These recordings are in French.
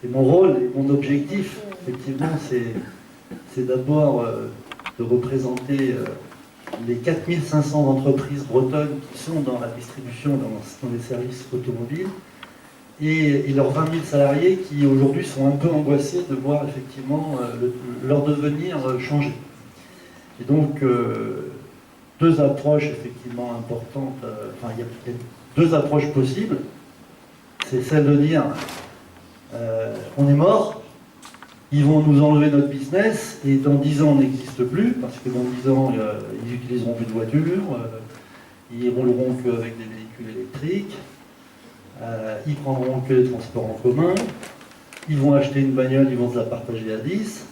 Et mon rôle et mon objectif, effectivement, c'est d'abord de représenter les 4500 entreprises bretonnes qui sont dans la distribution, dans les services automobiles, et leurs 20 000 salariés qui aujourd'hui sont un peu angoissés de voir effectivement leur devenir changer. Et donc, deux approches effectivement importantes, enfin il y a deux approches possibles. C'est celle de dire on est mort, ils vont nous enlever notre business et dans 10 ans on n'existe plus parce que dans 10 ans ils n'utiliseront plus de voitures, ils rouleront qu'avec des véhicules électriques, ils prendront que les transports en commun, ils vont acheter une bagnole, ils vont se la partager à 10,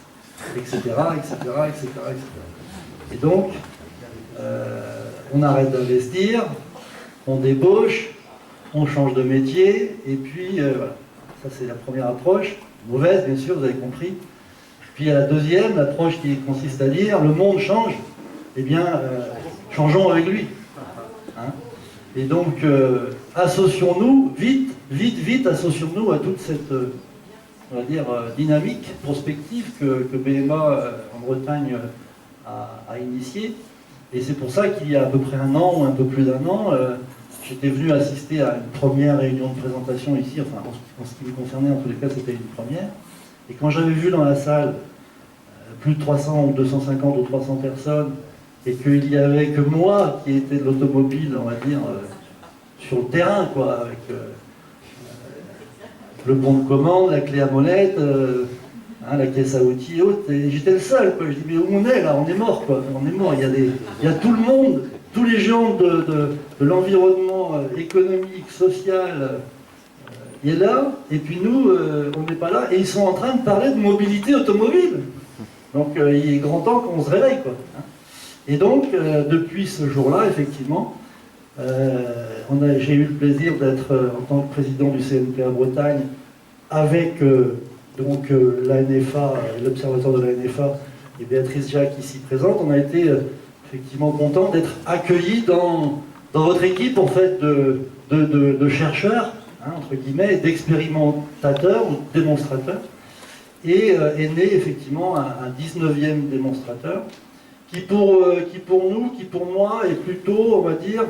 etc. etc., etc., etc. Et donc on arrête d'investir, on débauche, on change de métier et puis voilà. Ça, c'est la première approche, mauvaise, bien sûr, vous avez compris. Puis il y a la deuxième, l'approche qui consiste à dire, le monde change, eh bien, changeons avec lui. Hein, et donc, associons-nous, vite, vite, vite, associons-nous à toute cette, on va dire, dynamique prospective que BMA en Bretagne a initiée. Et c'est pour ça qu'il y a à peu près un an, ou un peu plus d'un an, j'étais venu assister à une première réunion de présentation ici, enfin en ce qui me concernait, en tous les cas c'était une première. Et quand j'avais vu dans la salle plus de 300 ou 250 ou 300 personnes, et qu'il n'y avait que moi qui était de l'automobile, on va dire, sur le terrain, quoi, avec le bon de commande, la clé à molette, la caisse à outils et autres, et j'étais le seul, quoi. Je dis mais où on est là, on est mort, quoi. On est mort, il y a tout le monde, tous les gens de l'environnement économique, social, il est là, et puis nous, on n'est pas là, et ils sont en train de parler de mobilité automobile. Donc il est grand temps qu'on se réveille, quoi. Et donc, depuis ce jour-là, effectivement, j'ai eu le plaisir d'être, en tant que président du CNPA Bretagne, avec la NFA, l'observateur de la NFA, et Béatrice Jacques ici présente, on a été effectivement content d'être accueillis dans votre équipe en fait de chercheurs, hein, entre guillemets, d'expérimentateurs ou de démonstrateurs, et est né effectivement un 19e démonstrateur qui pour nous, qui pour moi est plutôt, on va dire,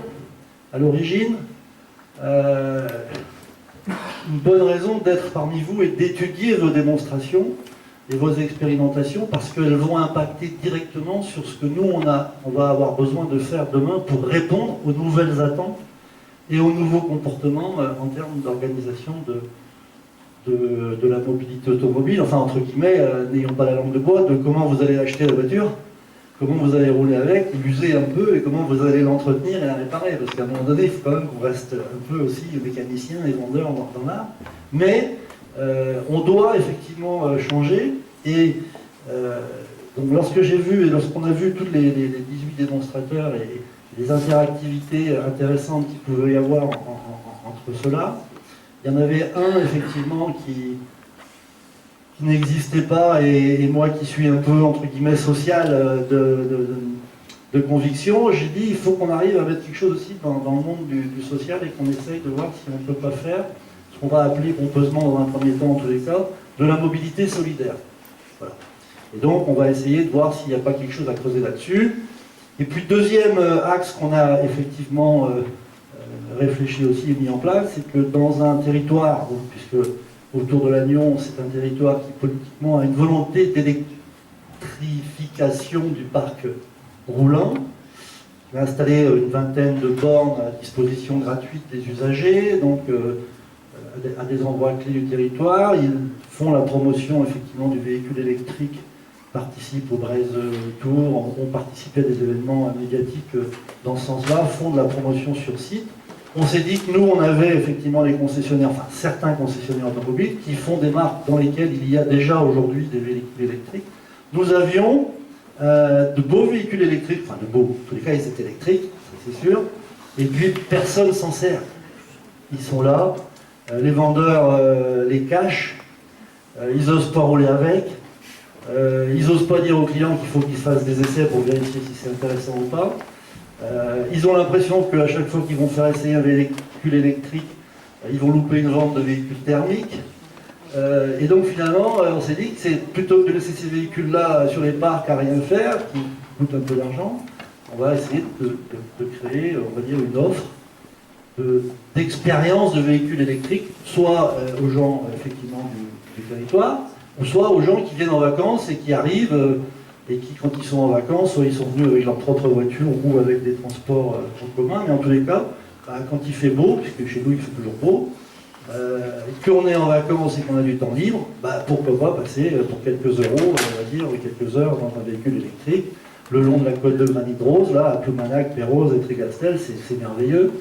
à l'origine, une bonne raison d'être parmi vous et d'étudier vos démonstrations et vos expérimentations parce qu'elles vont impacter directement sur ce que nous on va avoir besoin de faire demain pour répondre aux nouvelles attentes et aux nouveaux comportements en termes d'organisation de la mobilité automobile, enfin entre guillemets, n'ayons pas la langue de bois, de comment vous allez acheter la voiture, comment vous allez rouler avec, l'user un peu et comment vous allez l'entretenir et la réparer. Parce qu'à un moment donné, il faut quand même qu'on reste un peu aussi mécanicien et vendeur dans l'art. Mais on doit effectivement changer. Et donc lorsque j'ai vu et lorsqu'on a vu tous les 18 démonstrateurs et les interactivités intéressantes qu'il pouvait y avoir entre ceux-là, il y en avait un effectivement qui n'existait pas, et moi qui suis un peu, entre guillemets, social de conviction, j'ai dit il faut qu'on arrive à mettre quelque chose aussi dans le monde du social et qu'on essaye de voir si on ne peut pas faire ce qu'on va appeler pompeusement dans un premier temps, en tous les cas, de la mobilité solidaire. Voilà. Et donc on va essayer de voir s'il n'y a pas quelque chose à creuser là-dessus. Et puis deuxième axe qu'on a effectivement réfléchi aussi et mis en place, c'est que dans un territoire, puisque autour de Lannion, c'est un territoire qui politiquement a une volonté d'électrification du parc roulant. On a installé une vingtaine de bornes à disposition gratuite des usagers, donc à des endroits clés du territoire. Ils font la promotion effectivement du véhicule électrique, participent au Braise Tour, ont participé à des événements médiatiques dans ce sens-là, font de la promotion sur site. On s'est dit que nous, on avait effectivement les concessionnaires, enfin certains concessionnaires automobiles, qui font des marques dans lesquelles il y a déjà aujourd'hui des véhicules électriques. Nous avions de beaux véhicules électriques, enfin de beaux, en tous les cas ils étaient électriques, c'est sûr, et puis personne s'en sert. Ils sont là, les vendeurs les cachent, ils n'osent pas rouler avec, ils n'osent pas dire aux clients qu'il faut qu'ils fassent des essais pour vérifier si c'est intéressant ou pas. Ils ont l'impression qu'à chaque fois qu'ils vont faire essayer un véhicule électrique, ils vont louper une vente de véhicules thermiques. Et donc finalement, on s'est dit que c'est plutôt que de laisser ces véhicules-là sur les parcs à rien faire, qui coûtent un peu d'argent, on va essayer de créer, on va dire, une offre d'expérience de véhicules électriques, soit aux gens effectivement du territoire, ou soit aux gens qui viennent en vacances et qui arrivent et qui, quand ils sont en vacances, soit ils sont venus avec leur propre voiture ou avec des transports en commun, mais en tous les cas, quand il fait beau, puisque chez nous il fait toujours beau, qu'on est en vacances et qu'on a du temps libre, pourquoi pas passer pour quelques euros, on va dire, quelques heures dans un véhicule électrique, le long de la côte de Granit-Rose, là, à Ploumanac, Pérouse et Trégastel, c'est merveilleux.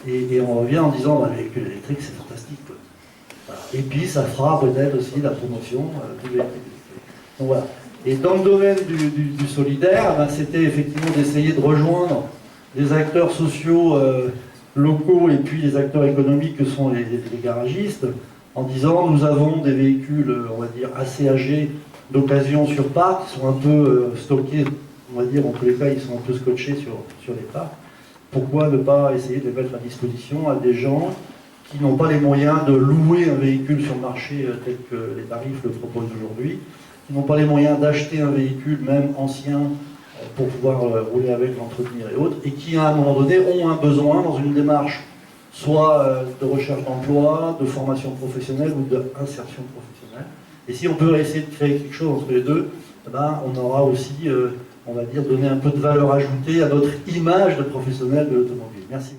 Et on revient en disant, le véhicule électrique, c'est fantastique. Quoi. Voilà. Et puis, ça fera peut-être aussi la promotion du véhicule électrique. Donc voilà. Et dans le domaine du solidaire, c'était effectivement d'essayer de rejoindre les acteurs sociaux locaux et puis les acteurs économiques que sont les garagistes, en disant, nous avons des véhicules, on va dire, assez âgés d'occasion sur parc, qui sont un peu stockés, on va dire, en tous les cas, ils sont un peu scotchés sur les parcs. Pourquoi ne pas essayer de les mettre à disposition à des gens qui n'ont pas les moyens de louer un véhicule sur le marché tel que les tarifs le proposent aujourd'hui, qui n'ont pas les moyens d'acheter un véhicule, même ancien, pour pouvoir rouler avec, l'entretenir et autres, et qui, à un moment donné, ont un besoin dans une démarche soit de recherche d'emploi, de formation professionnelle ou d'insertion professionnelle. Et si on peut essayer de créer quelque chose entre les deux, on aura aussi... on va dire, donner un peu de valeur ajoutée à notre image de professionnel de l'automobile. Merci.